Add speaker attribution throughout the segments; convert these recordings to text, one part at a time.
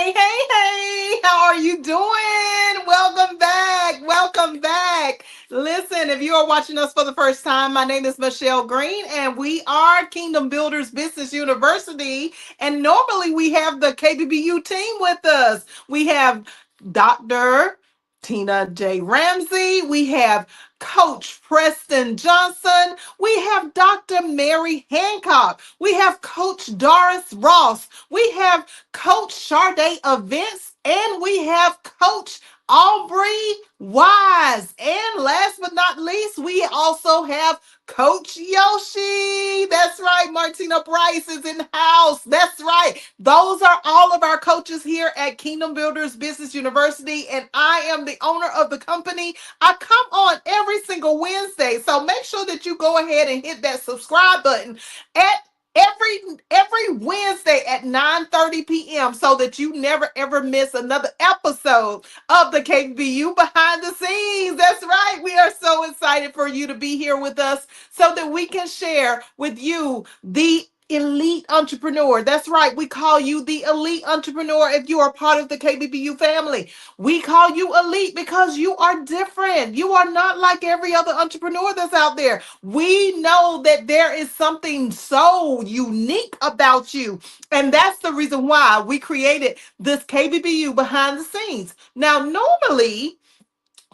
Speaker 1: Hey, how are you doing? Welcome back. Welcome back. Listen, if you are watching us for the first time, my name is Michelle Green, and we are Kingdom Builders Business University. And normally we have the KBBU team with us. We have Dr. Tina J. Ramsey. We have Coach Preston Johnson. We have Dr. Mary Hancock. We have Coach Doris Ross. We have Coach Sade Events, and we have Coach Aubrey Wise. And last but not least, we also have Coach Yoshi. That's right. Martina Bryce is in house. That's right. Those are all of our coaches here at Kingdom Builders Business University, and I am the owner of the company. I come on every single Wednesday, so make sure that you go ahead and hit that subscribe button at every Wednesday at 9:30 p.m. so that you never ever miss another episode of the KBBU behind the scenes. That's right. We are so excited for you to be here with us so that we can share with you the elite entrepreneur. That's right. We call you the elite entrepreneur if you are part of the KBBU family. We call you elite because you are different. You are not like every other entrepreneur that's out there. We know that there is something so unique about you. And that's the reason why we created this KBBU behind the scenes. Now, normally,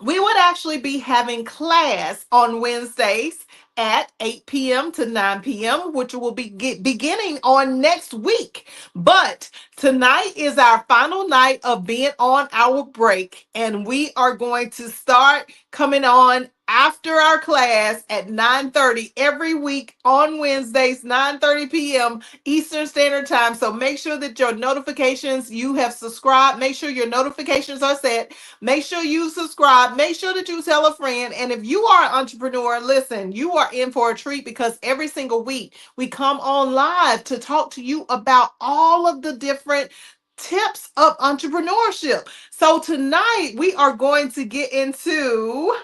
Speaker 1: we would actually be having class on Wednesdays at 8 p.m. to 9 p.m., which will be beginning on next week. But tonight is our final night of being on our break, and we are going to start coming on after our class at 9:30 every week on Wednesdays, 9:30 p.m. Eastern Standard Time. So make sure that your notifications, you have subscribed, make sure your notifications are set. Make sure you subscribe. Make sure that you tell a friend. And if you are an entrepreneur, listen, you are in for a treat because every single week we come on live to talk to you about all of the different tips of entrepreneurship. So tonight we are going to get into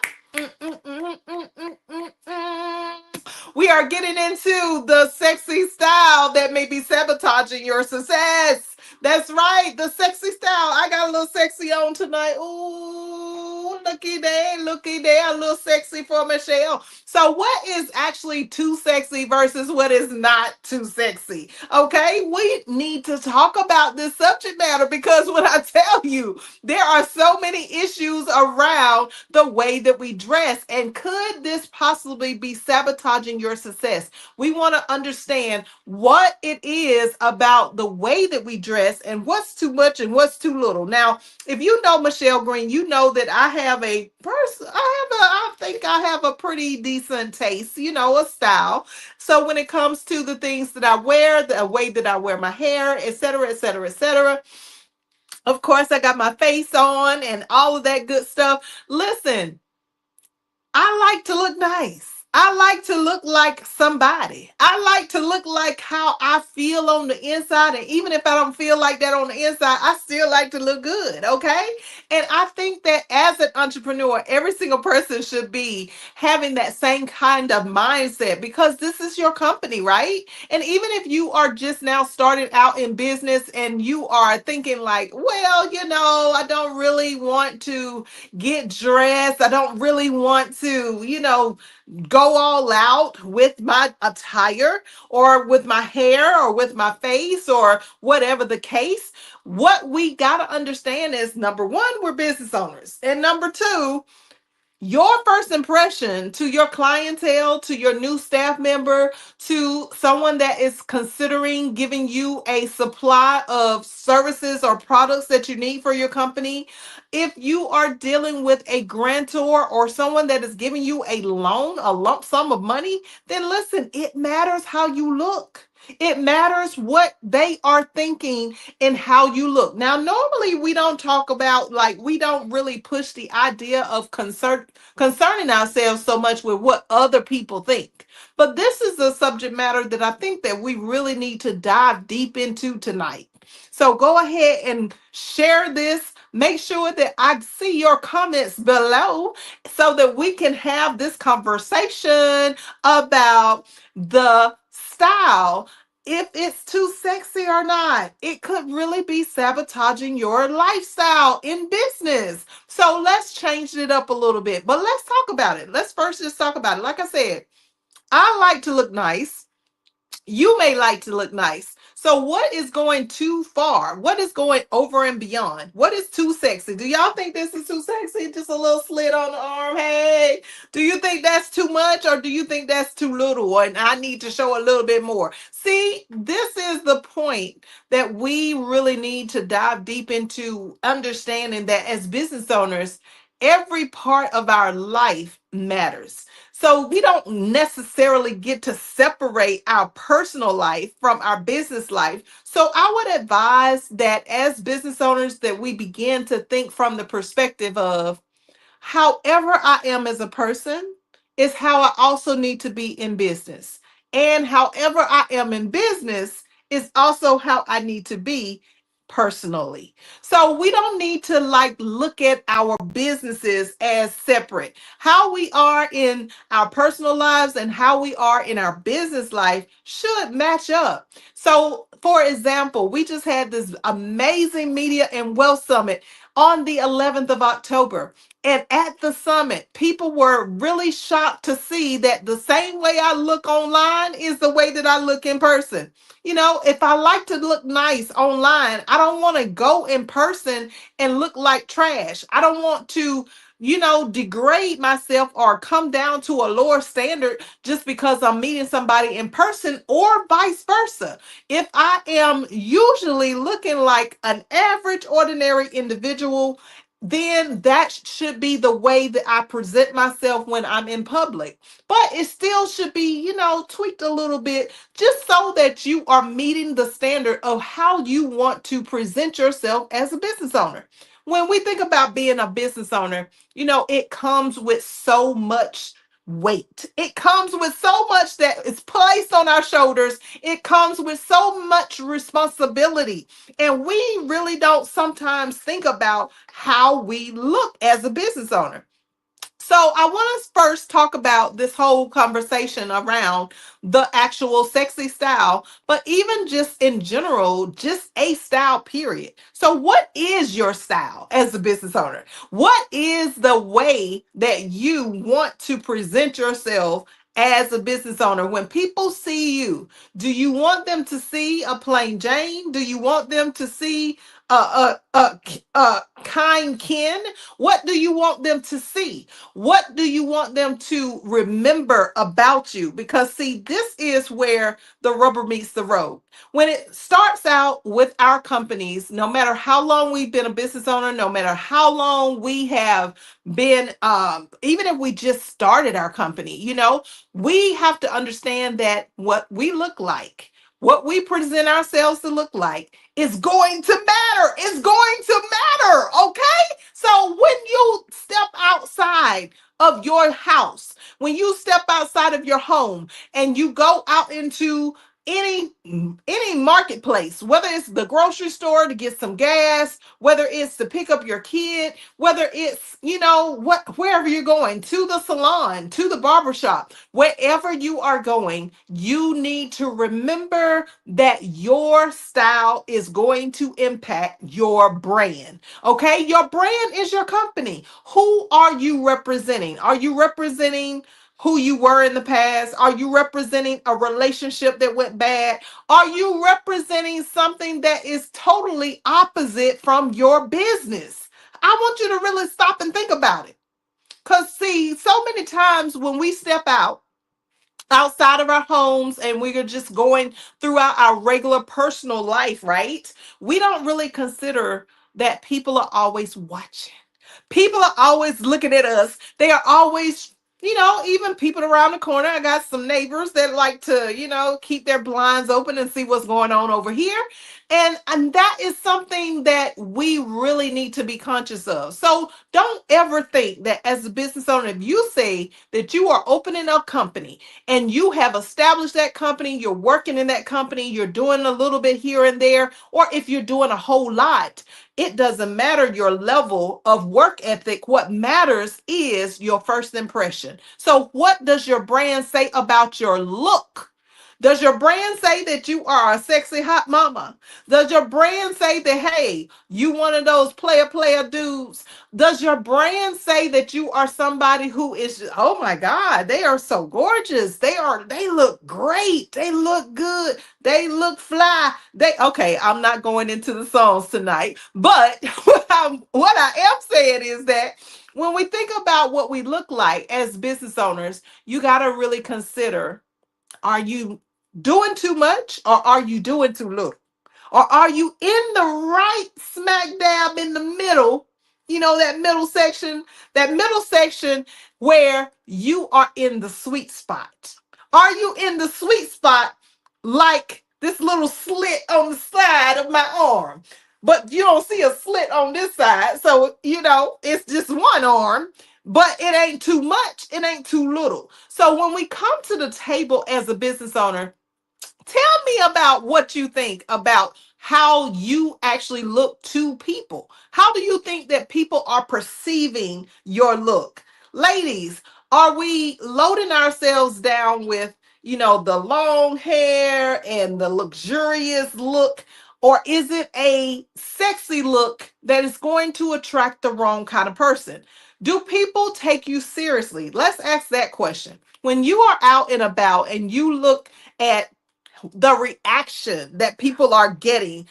Speaker 1: we are getting into the sexy style that may be sabotaging your success. That's right, the sexy style. I got a little sexy on tonight. Ooh, looky there, a little sexy for Michelle. So, what is actually too sexy versus what is not too sexy? Okay, we need to talk about this subject matter because when I tell you, there are so many issues around the way that we dress. And could this possibly be sabotaging your success? We want to understand what it is about the way that we dress and what's too much and what's too little. Now, if you know Michelle Green, you know that I have a person, I think I have a pretty decent taste, a style. So when it comes to the things that I wear, the way that I wear my hair, etc., etc., etc., of course, I got my face on and all of that good stuff. Listen, I like to look nice. I like to look like somebody. I like to look like how I feel on the inside. And even if I don't feel like that on the inside, I still like to look good. Okay. And I think that as an entrepreneur, every single person should be having that same kind of mindset because this is your company, right? And even if you are just now starting out in business and you are thinking, like, well, I don't really want to get dressed. I don't really want to, go all out with my attire or with my hair or with my face or whatever the case. What we got to understand is number one, we're business owners. And number two, your first impression to your clientele, to your new staff member, to someone that is considering giving you a supply of services or products that you need for your company, if you are dealing with a grantor or someone that is giving you a loan, a lump sum of money, then listen, it matters how you look. It matters what they are thinking and how you look. Now, normally we don't talk about, like, we don't really push the idea of concerning ourselves so much with what other people think. But this is a subject matter that I think that we really need to dive deep into tonight. So go ahead and share this. Make sure that I see your comments below so that we can have this conversation about the style if it's too sexy or not. It could really be sabotaging your lifestyle in business. So let's change it up a little bit. But let's talk about it. Let's first just talk about it. Like I said, I like to look nice. You may like to look nice. So what is going too far? What is going over and beyond? What is too sexy? Do y'all think this is too sexy? Just a little slit on the arm. Hey, do you think that's too much or do you think that's too little? And I need to show a little bit more. See, this is the point that we really need to dive deep into understanding that as business owners, every part of our life matters. So we don't necessarily get to separate our personal life from our business life. So I would advise that as business owners that we begin to think from the perspective of however I am as a person is how I also need to be in business. And however I am in business is also how I need to be personally. So we don't need to like look at our businesses as separate. How we are in our personal lives and how we are in our business life should match up. So, for example, we just had this amazing media and wealth summit on the 11th of October. And at the summit, people were really shocked to see that the same way I look online is the way that I look in person. You know, if I like to look nice online, I don't want to go in person and look like trash. I don't want to, degrade myself or come down to a lower standard just because I'm meeting somebody in person or vice versa. If I am usually looking like an average, ordinary individual, then that should be the way that I present myself when I'm in public. But it still should be, tweaked a little bit just so that you are meeting the standard of how you want to present yourself as a business owner. When we think about being a business owner, it comes with so much weight. It comes with so much that is placed on our shoulders. It comes with so much responsibility. And we really don't sometimes think about how we look as a business owner. So I want to first talk about this whole conversation around the actual sexy style, but even just in general, just a style period. So what is your style as a business owner? What is the way that you want to present yourself as a business owner? When people see you, do you want them to see a plain Jane? Do you want them to see a kind Ken? What do you want them to see? What do you want them to remember about you? Because, see, this is where the rubber meets the road. When it starts out with our companies, no matter how long we've been a business owner, no matter how long we have been, even if we just started our company, we have to understand that what we look like, what we present ourselves to look like, is going to matter. It's going to matter. Okay. So when you step outside of your house, when you step outside of your home and you go out into any marketplace, whether it's the grocery store to get some gas, whether it's to pick up your kid, whether it's, wherever you're going, to the salon, to the barber shop, wherever you are going, you need to remember that your style is going to impact your brand. Okay, your brand is your company. Who are you representing? Are you representing who you were in the past? Are you representing a relationship that went bad? Are you representing something that is totally opposite from your business? I want you to really stop and think about it. Because, see, so many times when we step outside of our homes and we are just going throughout our regular personal life, right? We don't really consider that people are always watching. People are always looking at us. They are always, even people around the corner. I got some neighbors that like to, keep their blinds open and see what's going on over here. And that is something that we really need to be conscious of. So don't ever think that as a business owner, if you say that you are opening a company and you have established that company, you're working in that company, you're doing a little bit here and there, or if you're doing a whole lot, it doesn't matter your level of work ethic. What matters is your first impression. So what does your brand say about your look? Does your brand say that you are a sexy hot mama? Does your brand say that, hey, you one of those player dudes? Does your brand say that you are somebody who is, oh my God, they are so gorgeous. They look great. They look good. They look fly. Okay, I'm not going into the songs tonight, but what I am saying is that when we think about what we look like as business owners, you got to really consider, are you doing too much or are you doing too little? Or are you in the right smack dab in the middle? You know, that middle section where you are in the sweet spot. Are you in the sweet spot like this little slit on the side of my arm? But you don't see a slit on this side. So, it's just one arm, but it ain't too much. It ain't too little. So when we come to the table as a business owner, tell me about what you think about how you actually look to people. How do you think that people are perceiving your look? Ladies, are we loading ourselves down with, the long hair and the luxurious look? Or is it a sexy look that is going to attract the wrong kind of person? Do people take you seriously? Let's ask that question. When you are out and about and you look at the reaction that people are giving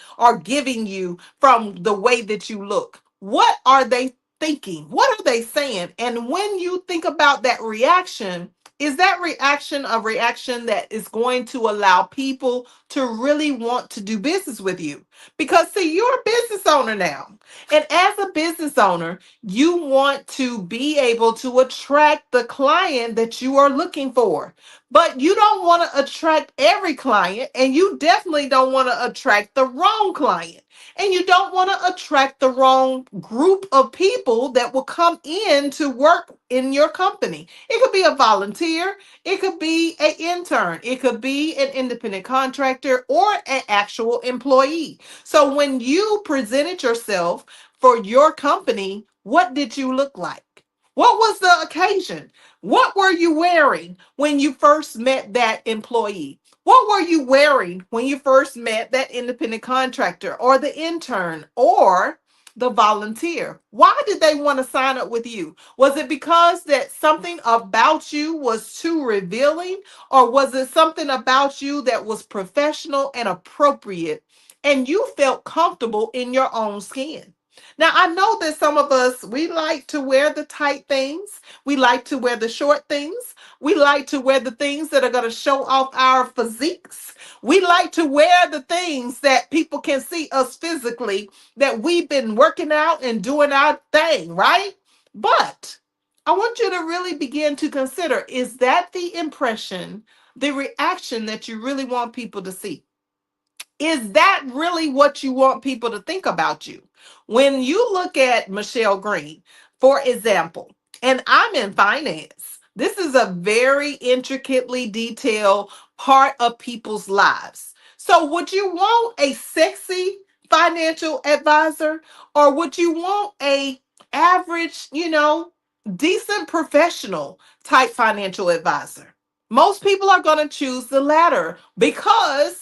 Speaker 1: you from the way that you look. What are they thinking? What are they saying? And when you think about that reaction, is that reaction a reaction that is going to allow people to really want to do business with you? Because, see, you're a business owner now. And as a business owner, you want to be able to attract the client that you are looking for. But you don't want to attract every client, and you definitely don't want to attract the wrong client. And you don't want to attract the wrong group of people that will come in to work in your company. It could be a volunteer, it could be an intern, it could be an independent contractor, or an actual employee. So when you presented yourself for your company, what did you look like? What was the occasion? What were you wearing when you first met that employee? What were you wearing when you first met that independent contractor or the intern or the volunteer? Why did they want to sign up with you? Was it because that something about you was too revealing, or was it something about you that was professional and appropriate and you felt comfortable in your own skin? Now, I know that some of us, we like to wear the tight things. We like to wear the short things. We like to wear the things that are going to show off our physiques. We like to wear the things that people can see us physically, that we've been working out and doing our thing, right? But I want you to really begin to consider, is that the impression, the reaction that you really want people to see? Is that really what you want people to think about you? When you look at Michelle Green, for example, and I'm in finance, this is a very intricately detailed part of people's lives. So, would you want a sexy financial advisor, or would you want a average, decent professional type financial advisor? Most people are going to choose the latter because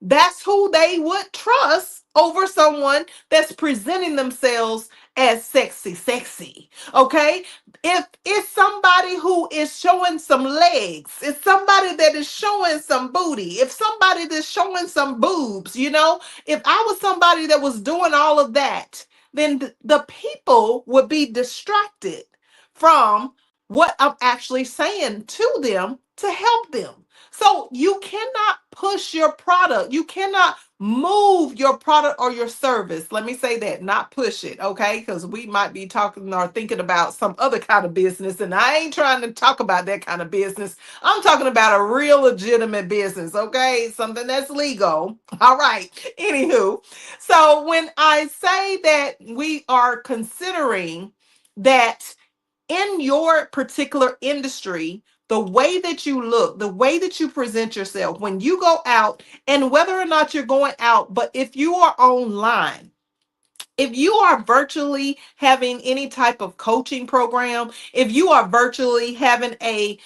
Speaker 1: that's who they would trust over someone that's presenting themselves as sexy. Okay? If it's somebody who is showing some legs, it's somebody that is showing some booty, if somebody that's showing some boobs, if I was somebody that was doing all of that, then the people would be distracted from what I'm actually saying to them to help them. So you cannot push your product. You cannot move your product or your service. Let me say that, not push it, okay? Because we might be talking or thinking about some other kind of business, and I ain't trying to talk about that kind of business. I'm talking about a real legitimate business, okay? Something that's legal. All right. Anywho, so when I say that we are considering that in your particular industry, the way that you look, the way that you present yourself when you go out, and whether or not you're going out, but if you are online, if you are virtually having any type of coaching program, if you are virtually having a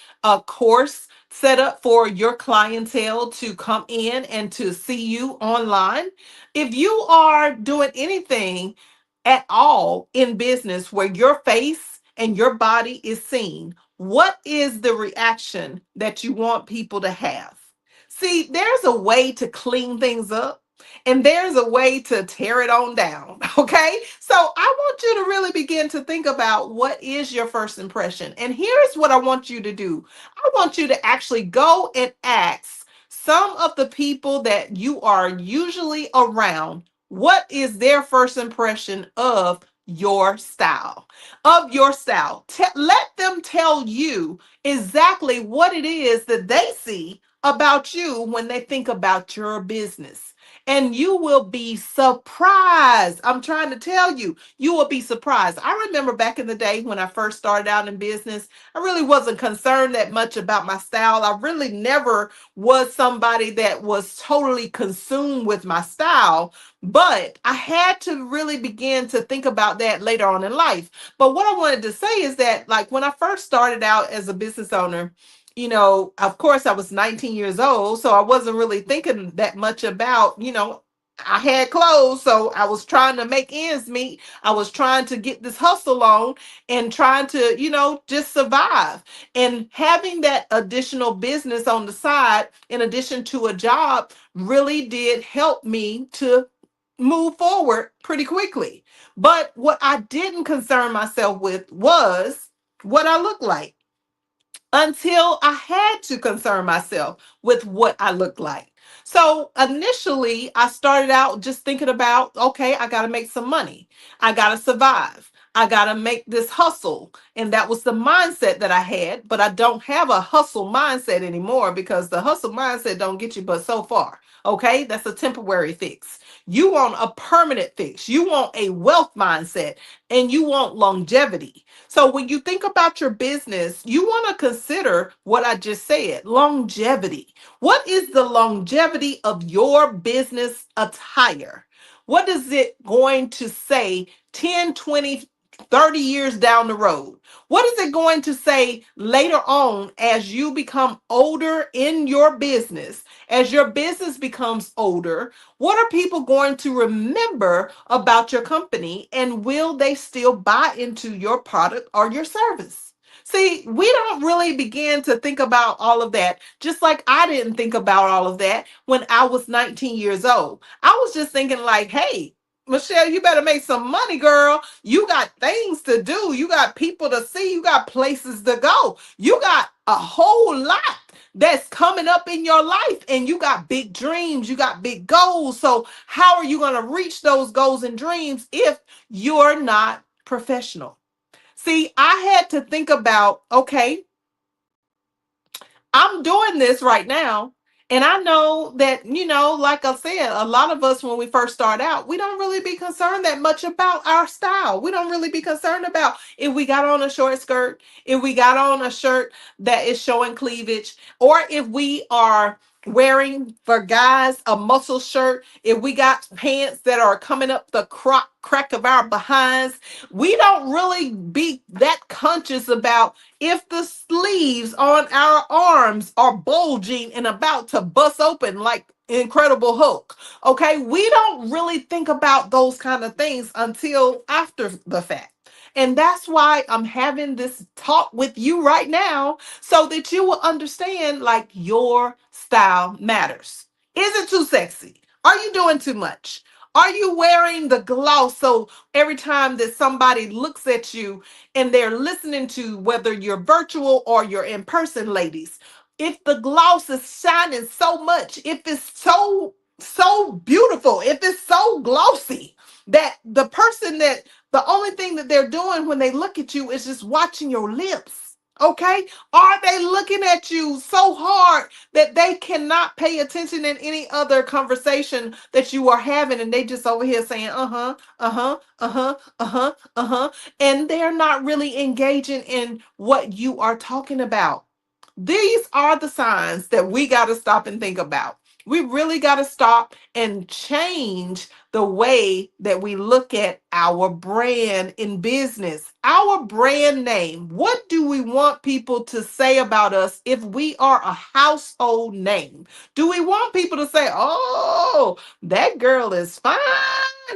Speaker 1: course set up for your clientele to come in and to see you online. If you are doing anything at all in business where your face and your body is seen, what is the reaction that you want people to have? See, there's a way to clean things up and there's a way to tear it on down. Okay. So I want you to really begin to think about what is your first impression. And here's what I want you to do. I want you to actually go and ask some of the people that you are usually around what is their first impression of your style. Of your style. Let them tell you exactly what it is that they see about you when they think about your business. And you will be surprised. I'm trying to tell you, you will be surprised. I remember back in the day when I first started out in business, I really wasn't concerned that much about my style. I really never was somebody that was totally consumed with my style, but I had to really begin to think about that later on in life. But what I wanted to say is that, like, when I first started out as a business owner, of course, I was 19 years old, so I wasn't really thinking that much about, I had clothes, so I was trying to make ends meet. I was trying to get this hustle on and trying to, just survive. And having that additional business on the side, in addition to a job, really did help me to move forward pretty quickly. But what I didn't concern myself with was what I look like, until I had to concern myself with what I looked like. So initially, I started out just thinking about, okay, I got to make some money. I got to survive. I got to make this hustle. And that was the mindset that I had, but I don't have a hustle mindset anymore because the hustle mindset don't get you but so far. Okay, that's a temporary fix. You want a permanent fix. You want a wealth mindset and you want longevity. So when you think about your business, you want to consider what I just said, longevity. What is the longevity of your business attire? What is it going to say 10, 20, 30 years down the road? What is it going to say later on as you become older in your business? As your business becomes older, what are people going to remember about your company, and will they still buy into your product or your service? See, we don't really begin to think about all of that, just like I didn't think about all of that when I was 19 years old. I was just thinking, like, hey, Michelle, you better make some money, girl. You got things to do. You got people to see. You got places to go. You got a whole lot that's coming up in your life, and you got big dreams. You got big goals. So how are you going to reach those goals and dreams if you're not professional? See, I had to think about, okay, I'm doing this right now. And I know that, like I said, a lot of us, when we first start out, we don't really be concerned that much about our style. We don't really be concerned about if we got on a short skirt, if we got on a shirt that is showing cleavage, or if we are wearing, for guys, a muscle shirt, if we got pants that are coming up the crack of our behinds. We don't really be that conscious about if the sleeves on our arms are bulging and about to bust open like Incredible Hulk. Okay, we don't really think about those kind of things until after the fact. And that's why I'm having this talk with you right now, so that you will understand, like, your style matters. Is it too sexy? Are you doing too much? Are you wearing the gloss so every time that somebody looks at you and they're listening to, whether you're virtual or you're in person, ladies, if the gloss is shining so much, if it's so beautiful, if it's so glossy that the only thing that they're doing when they look at you is just watching your lips. Okay? Are they looking at you so hard that they cannot pay attention in any other conversation that you are having, and they just over here saying, uh-huh, uh-huh, uh-huh, uh-huh, uh-huh, and they're not really engaging in what you are talking about? These are the signs that we got to stop and think about. We really got to stop and change the way that we look at our brand in business. Our brand name. What do we want people to say about us if we are a household name? Do we want people to say, oh, that girl is fine?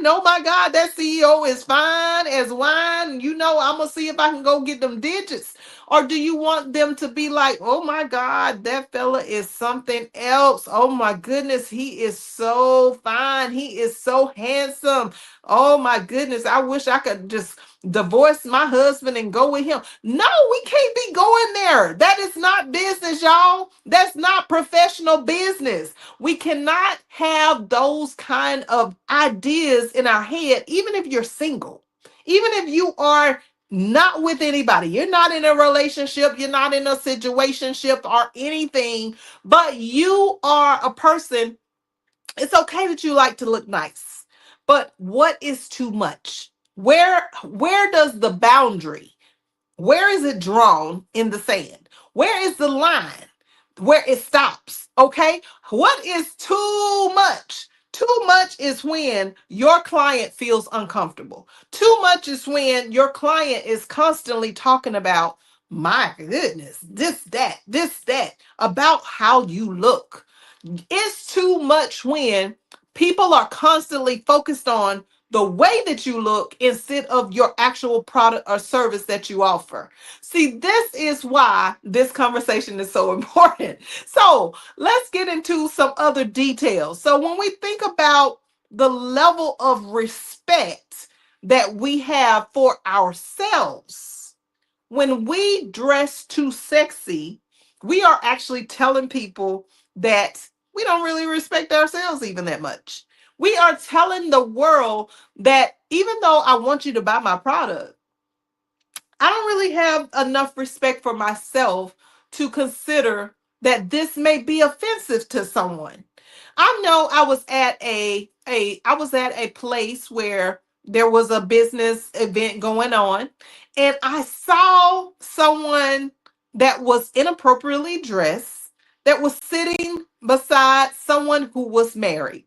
Speaker 1: Oh my God, that CEO is fine as wine. You know, I'm going to see if I can go get them digits. Or do you want them to be like, oh my God, that fella is something else. Oh my goodness, he is so fine. He is so handsome. Oh my goodness, I wish I could just divorce my husband and go with him. No, we can't be going there. That is not business, y'all. That's not professional business. We cannot have those kind of ideas in our head, even if you're single. Even if you are not with anybody. You're not in a relationship, you're not in a situationship or anything, but you are a person. It's okay that you like to look nice. But what is too much? Where does the boundary? Where is it drawn in the sand? Where is the line where it stops? Okay. What is too much? Too much is when your client feels uncomfortable. Too much is when your client is constantly talking about, my goodness, this, that, about how you look. It's too much when people are constantly focused on the way that you look instead of your actual product or service that you offer. See, this is why this conversation is so important. So let's get into some other details. So when we think about the level of respect that we have for ourselves, when we dress too sexy, we are actually telling people that we don't really respect ourselves even that much. We are telling the world that even though I want you to buy my product, I don't really have enough respect for myself to consider that this may be offensive to someone. I know I was at a place where there was a business event going on, and I saw someone that was inappropriately dressed that was sitting beside someone who was married.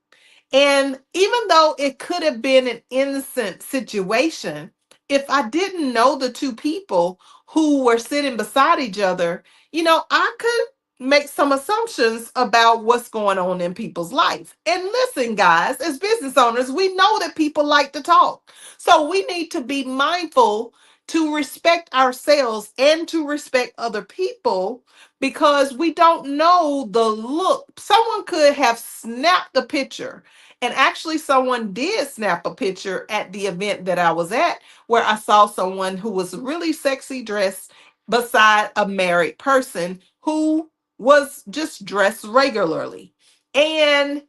Speaker 1: And even though it could have been an innocent situation, if I didn't know the two people who were sitting beside each other, I could make some assumptions about what's going on in people's life. And listen, guys, as business owners, we know that people like to talk. So we need to be mindful to respect ourselves and to respect other people because we don't know the look. Someone could have snapped a picture. And actually, someone did snap a picture at the event that I was at where I saw someone who was really sexy dressed beside a married person who was just dressed regularly. And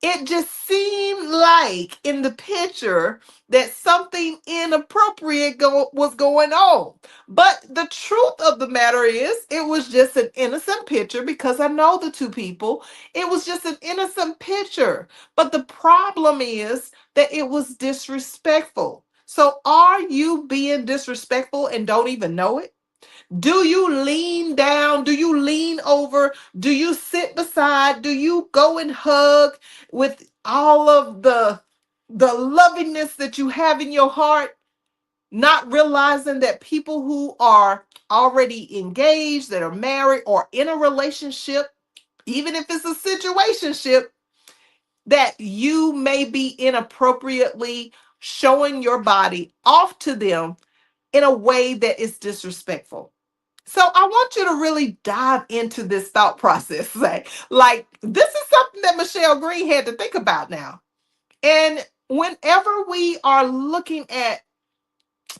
Speaker 1: it just seemed like in the picture that something inappropriate was going on. But the truth of the matter is, it was just an innocent picture because I know the two people. It was just an innocent picture. But the problem is that it was disrespectful. So are you being disrespectful and don't even know it? Do you lean down? Do you lean over? Do you sit beside? Do you go and hug with all of the lovingness that you have in your heart, not realizing that people who are already engaged, that are married or in a relationship, even if it's a situationship, that you may be inappropriately showing your body off to them in a way that is disrespectful. So I want you to really dive into this thought process. Like this is something that Michelle Green had to think about now. And whenever we are looking at,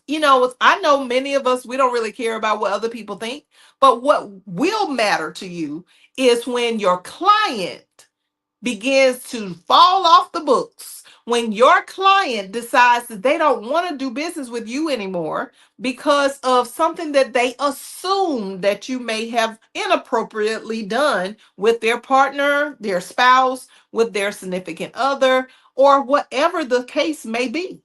Speaker 1: I know many of us, we don't really care about what other people think, but what will matter to you is when your client begins to fall off the books, when your client decides that they don't want to do business with you anymore because of something that they assume that you may have inappropriately done with their partner, their spouse, with their significant other, or whatever the case may be.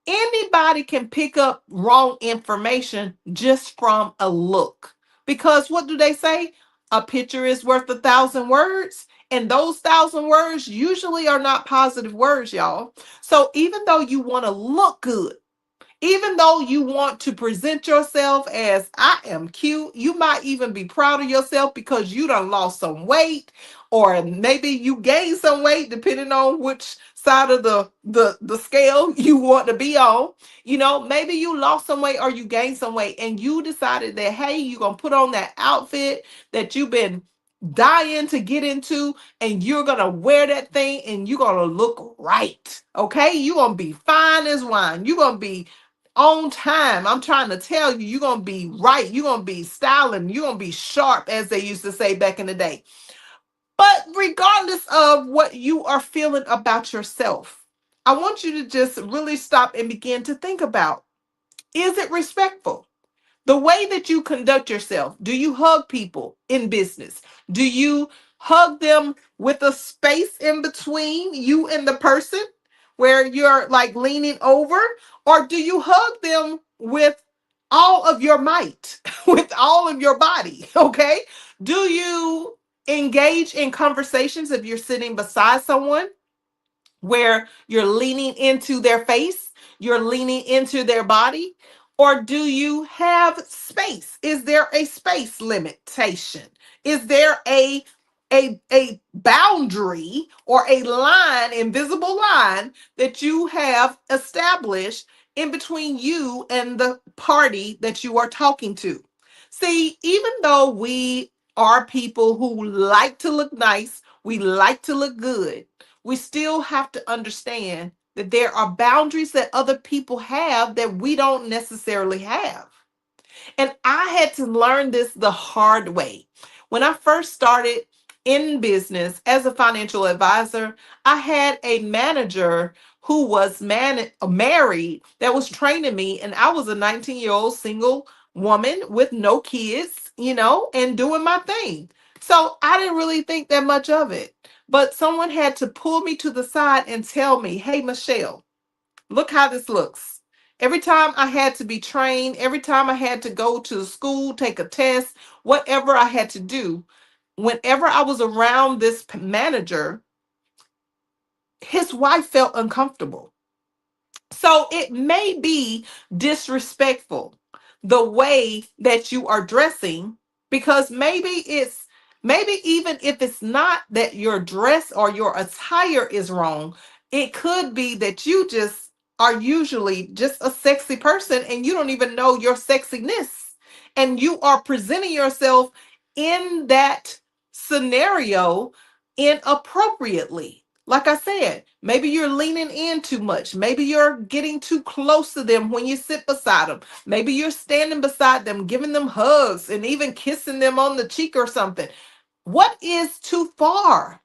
Speaker 1: Anybody can pick up wrong information just from a look. Because what do they say? A picture is worth 1,000 words. And those 1,000 words usually are not positive words, y'all. So even though you want to look good, even though you want to present yourself as I am cute, you might even be proud of yourself because you done lost some weight, or maybe you gained some weight, depending on which side of the scale you want to be on. You know, maybe you lost some weight or you gained some weight, and you decided that, hey, you're gonna put on that outfit that you've been dying to get into, and you're gonna wear that thing and you're gonna look right. Okay, you're gonna be fine as wine. You're gonna be on time. I'm trying to tell you, you're going to be right. You're going to be styling. You're going to be sharp, as they used to say back in the day. But regardless of what you are feeling about yourself, I want you to just really stop and begin to think about, is it respectful? The way that you conduct yourself, do you hug people in business? Do you hug them with a space in between you and the person where you're like leaning over? Or do you hug them with all of your might, with all of your body? Okay. Do you engage in conversations if you're sitting beside someone where you're leaning into their face, you're leaning into their body? Or do you have space? Is there a space limitation? Is there a boundary or a line, invisible line that you have established in between you and the party that you are talking to? See, even though we are people who like to look nice, we like to look good, we still have to understand that there are boundaries that other people have that we don't necessarily have. And I had to learn this the hard way. When I first started in business as a financial advisor, I had a manager who was married that was training me, and I was a 19-year-old single woman with no kids, and doing my thing. So I didn't really think that much of it. But someone had to pull me to the side and tell me, hey, Michelle, look how this looks. Every time I had to be trained, every time I had to go to school, take a test, whatever I had to do, whenever I was around this manager, his wife felt uncomfortable. So it may be disrespectful the way that you are dressing, because maybe even if it's not that your dress or your attire is wrong, it could be that you just are usually just a sexy person and you don't even know your sexiness, and you are presenting yourself in that scenario inappropriately. Like I said, maybe you're leaning in too much. Maybe you're getting too close to them when you sit beside them. Maybe you're standing beside them, giving them hugs and even kissing them on the cheek or something. What is too far?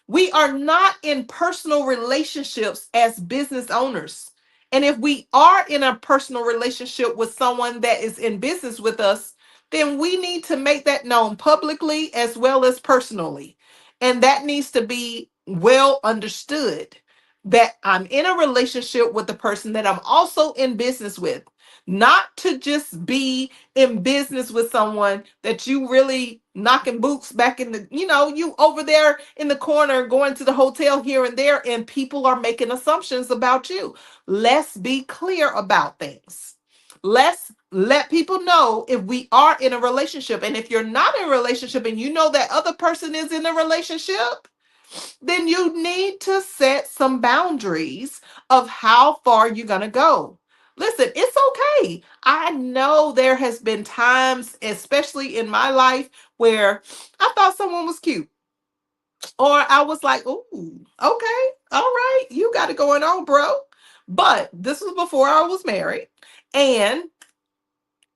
Speaker 1: We are not in personal relationships as business owners. And if we are in a personal relationship with someone that is in business with us, then we need to make that known publicly as well as personally. And that needs to be well understood, that I'm in a relationship with the person that I'm also in business with. Not to just be in business with someone that you really knocking boots back in the, you over there in the corner going to the hotel here and there, and people are making assumptions about you. Let's be clear about things. Let's let people know if we are in a relationship. And if you're not in a relationship and you know that other person is in a relationship, then you need to set some boundaries of how far you're going to go. Listen, it's okay. I know there has been times, especially in my life, where I thought someone was cute. Or I was like, ooh, okay, all right, you got it going on, bro. But this was before I was married. And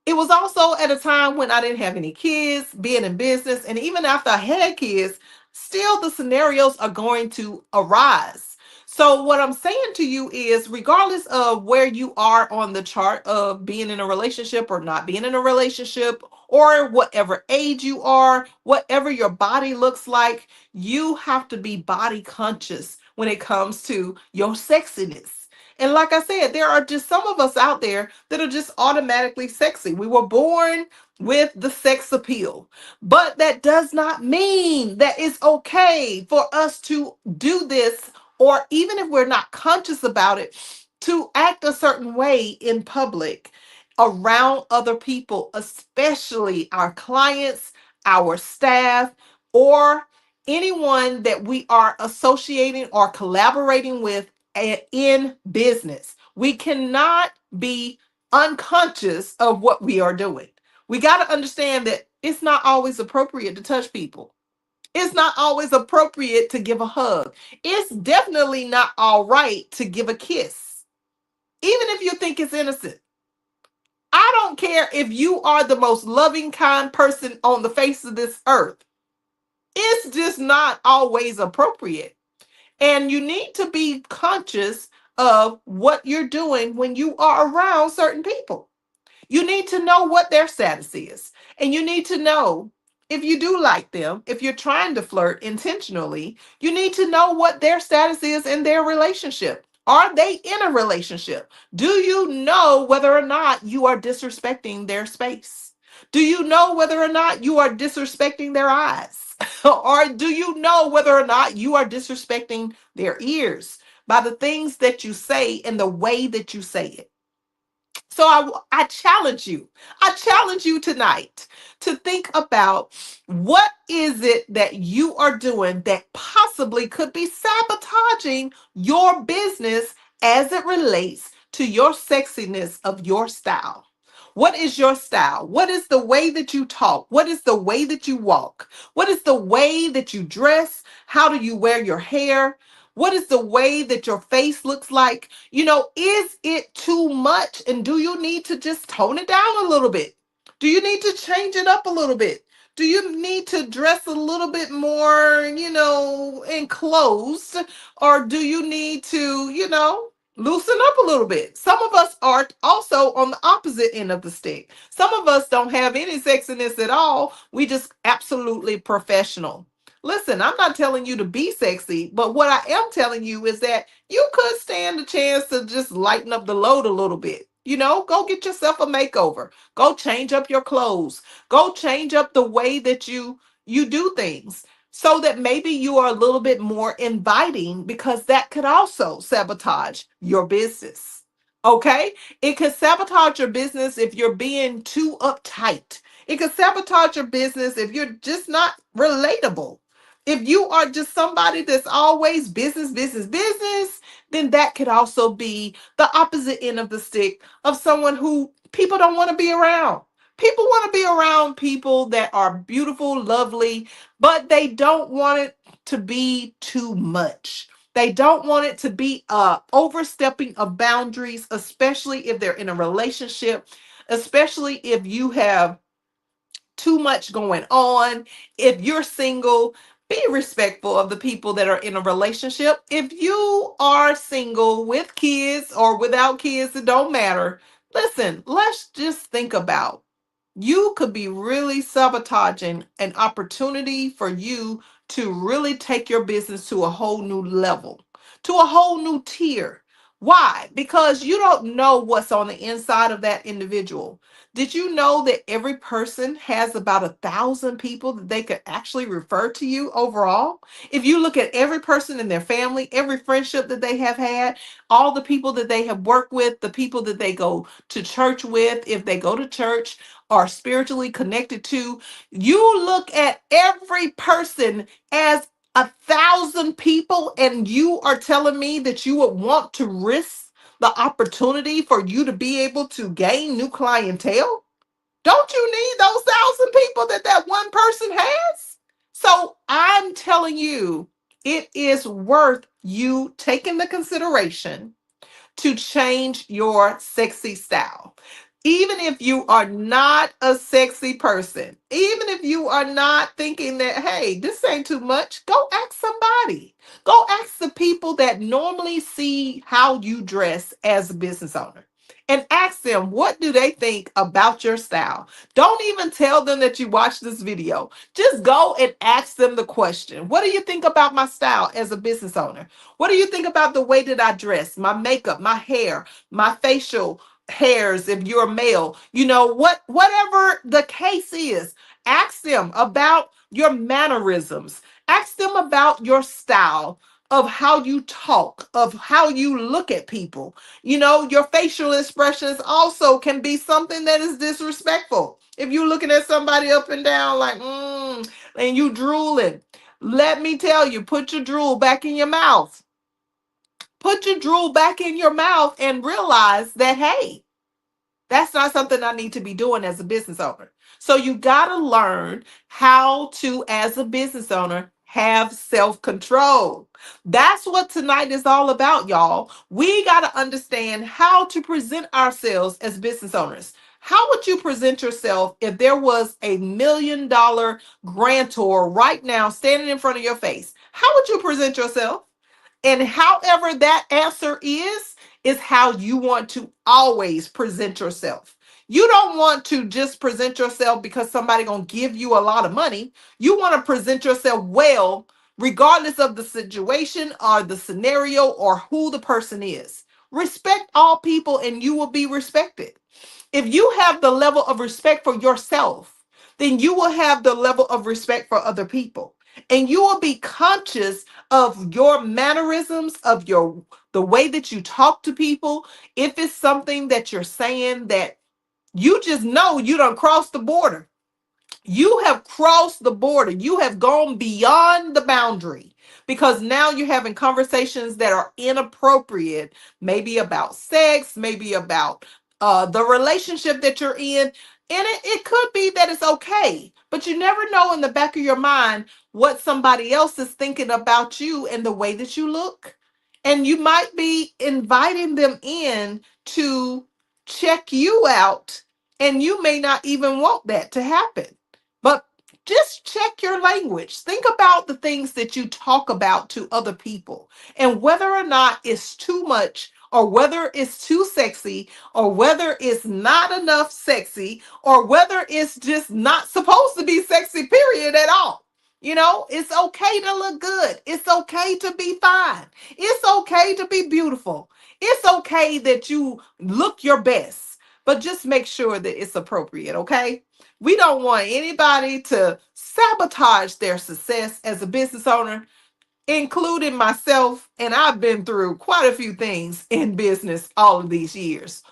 Speaker 1: it was also at a time when I didn't have any kids, being in business, and even after I had kids, still the scenarios are going to arise. So, what I'm saying to you is, regardless of where you are on the chart of being in a relationship or not being in a relationship, or whatever age you are, whatever your body looks like, you have to be body conscious when it comes to your sexiness. And like I said, there are just some of us out there that are just automatically sexy. We were born with the sex appeal. But that does not mean that it's okay for us to do this, or even if we're not conscious about it, to act a certain way in public around other people, especially our clients, our staff, or anyone that we are associating or collaborating with in business. We cannot be unconscious of what we are doing. We got to understand that it's not always appropriate to touch people. It's not always appropriate to give a hug. It's definitely not all right to give a kiss, even if you think it's innocent. I don't care if you are the most loving, kind person on the face of this earth. It's just not always appropriate. And you need to be conscious of what you're doing when you are around certain people. You need to know what their status is. And you need to know if you do like them, if you're trying to flirt intentionally, you need to know what their status is in their relationship. Are they in a relationship? Do you know whether or not you are disrespecting their space? Do you know whether or not you are disrespecting their eyes? Or do you know whether or not you are disrespecting their ears by the things that you say and the way that you say it? So I challenge you. I challenge you tonight to think about what is it that you are doing that possibly could be sabotaging your business as it relates to your sexiness of your style. What is your style? What is the way that you talk? What is the way that you walk? What is the way that you dress? How do you wear your hair? What is the way that your face looks like? Is it too much? And do you need to just tone it down a little bit? Do you need to change it up a little bit? Do you need to dress a little bit more, enclosed? Or do you need to, loosen up a little bit? Some of us are also on the opposite end of the stick. Some of us don't have any sexiness at all. We just absolutely professional. Listen, I'm not telling you to be sexy, but what I am telling you is that you could stand a chance to just lighten up the load a little bit. Go get yourself a makeover. Go change up your clothes. Go change up the way that you do things so that maybe you are a little bit more inviting, because that could also sabotage your business. Okay? It could sabotage your business if you're being too uptight. It could sabotage your business if you're just not relatable. If you are just somebody that's always business, business, business, then that could also be the opposite end of the stick of someone who people don't want to be around. People want to be around people that are beautiful, lovely, but they don't want it to be too much. They don't want it to be overstepping of boundaries, especially if they're in a relationship, especially if you have too much going on. If you're single, be respectful of the people that are in a relationship. If you are single with kids or without kids, it don't matter. Listen, let's just think about, you could be really sabotaging an opportunity for you to really take your business to a whole new level, to a whole new tier. Why? Because you don't know what's on the inside of that individual. Did you know that every person has about 1,000 people that they could actually refer to you overall? If you look at every person in their family, every friendship that they have had, all the people that they have worked with, the people that they go to church with, if they go to church, are spiritually connected to, you look at every person as 1,000 people, and you are telling me that you would want to risk the opportunity for you to be able to gain new clientele? Don't you need those 1,000 people that one person has? So I'm telling you, it is worth you taking the consideration to change your sexy style. Even if you are not a sexy person, even if you are not thinking that, hey, this ain't too much, go ask somebody. Go ask the people that normally see how you dress as a business owner. and ask them, what do they think about your style? Don't even tell them that you watched this video. Just go and ask them the question. What do you think about my style as a business owner? What do you think about the way that I dress, my makeup, my hair, my facial hairs if you're a male? Whatever the case is, ask them about your mannerisms. Ask them about your style, of how you talk, of how you look at people. Your facial expressions also can be something that is disrespectful. If you're looking at somebody up and down like, and you drooling, let me tell you, put your drool back in your mouth. Put your drool back in your mouth and realize that, hey, that's not something I need to be doing as a business owner. So you got to learn how to, as a business owner, have self-control. That's what tonight is all about, y'all. We got to understand how to present ourselves as business owners. How would you present yourself if there was $1 million grantor right now standing in front of your face? How would you present yourself? And however that answer is how you want to always present yourself. You don't want to just present yourself because somebody going to give you a lot of money. You want to present yourself well, regardless of the situation or the scenario or who the person is. Respect all people and you will be respected. If you have the level of respect for yourself, then you will have the level of respect for other people. And you will be conscious of your mannerisms, of the way that you talk to people. If it's something that you're saying that you just know you don't cross the border, you have crossed the border. You have gone beyond the boundary because now you're having conversations that are inappropriate, maybe about sex, maybe about the relationship that you're in. And it could be that it's okay, but you never know in the back of your mind what somebody else is thinking about you and the way that you look. And you might be inviting them in to check you out, and you may not even want that to happen. But just check your language. Think about the things that you talk about to other people and whether or not it's too much or whether it's too sexy or whether it's not enough sexy or whether it's just not supposed to be sexy, period, at all. It's okay to look good. It's okay to be fine. It's okay to be beautiful. It's okay that you look your best, but just make sure that it's appropriate, okay? We don't want anybody to sabotage their success as a business owner, including myself. And I've been through quite a few things in business all of these years,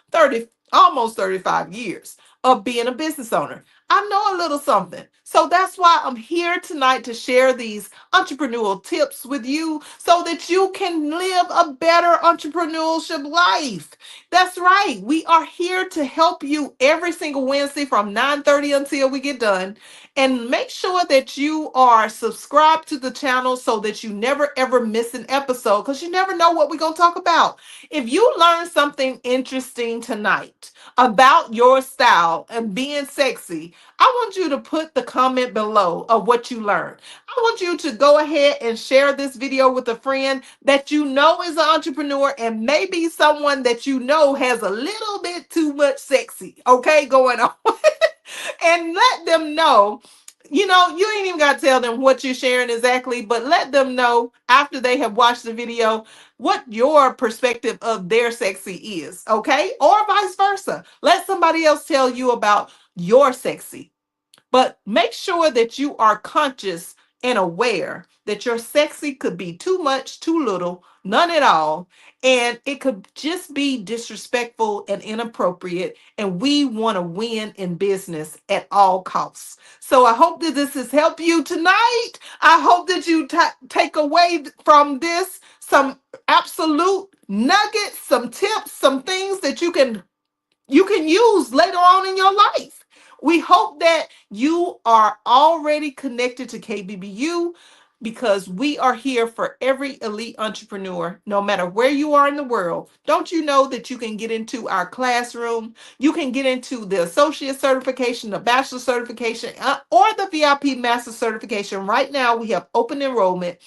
Speaker 1: almost 35 years of being a business owner. I know a little something. So that's why I'm here tonight to share these entrepreneurial tips with you so that you can live a better entrepreneurship life. That's right. We are here to help you every single Wednesday from 9:30 until we get done. And make sure that you are subscribed to the channel so that you never ever miss an episode, because you never know what we're going to talk about. If you learn something interesting tonight about your style and being sexy, I want you to put the comment below of what you learned. I want you to go ahead and share this video with a friend that you know is an entrepreneur and maybe someone that you know has a little bit too much sexy, okay, going on. And let them know, you ain't even got to tell them what you're sharing exactly, but let them know after they have watched the video what your perspective of their sexy is, okay? Or vice versa. Let somebody else tell you about your sexy. But make sure that you are conscious and aware that your sexy could be too much, too little, none at all. And it could just be disrespectful and inappropriate. And we want to win in business at all costs. So I hope that this has helped you tonight. I hope that you take away from this some absolute nuggets, some tips, some things that you can use later on in your life. We hope that you are already connected to KBBU, because we are here for every elite entrepreneur, no matter where you are in the world. Don't you know that you can get into our classroom? You can get into the associate certification, the bachelor certification, or the VIP master certification. Right now, we have open enrollment.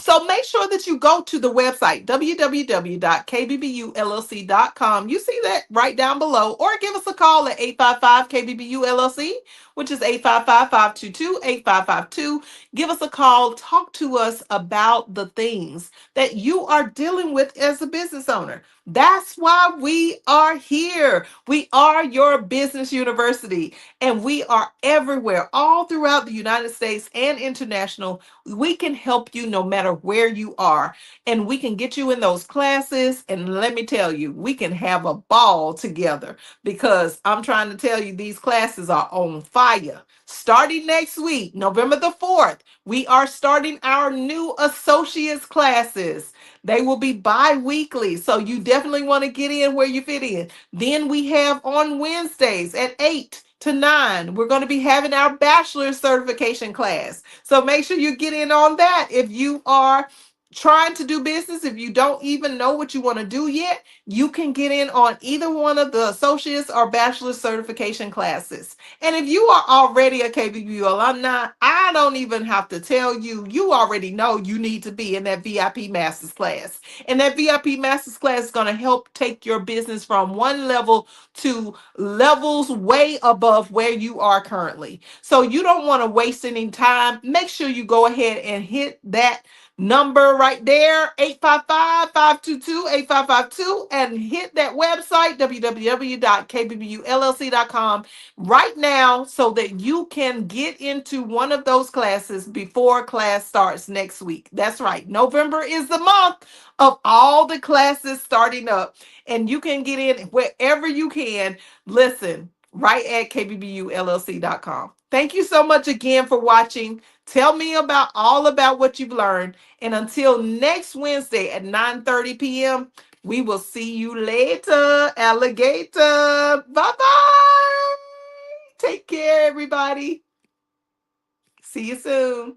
Speaker 1: So make sure that you go to the website, www.kbbulllc.com. You see that right down below, or give us a call at 855 KBBU LLC, which is 855 522 8552. Give us a call. Talk to us about the things that you are dealing with as a business owner. That's why we are here. We are your business university, and we are everywhere, all throughout the United States and international. We can help you no matter where you are, and we can get you in those classes. And let me tell you, we can have a ball together, because I'm trying to tell you, these classes are on fire. Starting next week, November the 4th, we are starting our new associates classes. They will be bi-weekly, so you definitely want to get in where you fit in. Then we have on Wednesdays at 8 to 9, we're going to be having our bachelor's certification class. So make sure you get in on that. If you are trying to do business, if you don't even know what you want to do yet, you can get in on either one of the associate's or bachelor's certification classes. And if you are already a KBBU alumni, I don't even have to tell you, you already know you need to be in that VIP Masters class. And that VIP Masters class is going to help take your business from one level to levels way above where you are currently. So you don't want to waste any time. Make sure you go ahead and hit that number right there, 855 522 8552, and hit that website, www.kbbullc.com, right now, so that you can get into one of those classes before class starts next week. That's right. November is the month of all the classes starting up, and you can get in wherever you can. Listen, right at kbbullc.com. Thank you so much again for watching. Tell me about all about what you've learned. And until next Wednesday at 9:30 p.m., we will see you later, alligator. Bye-bye. Take care, everybody. See you soon.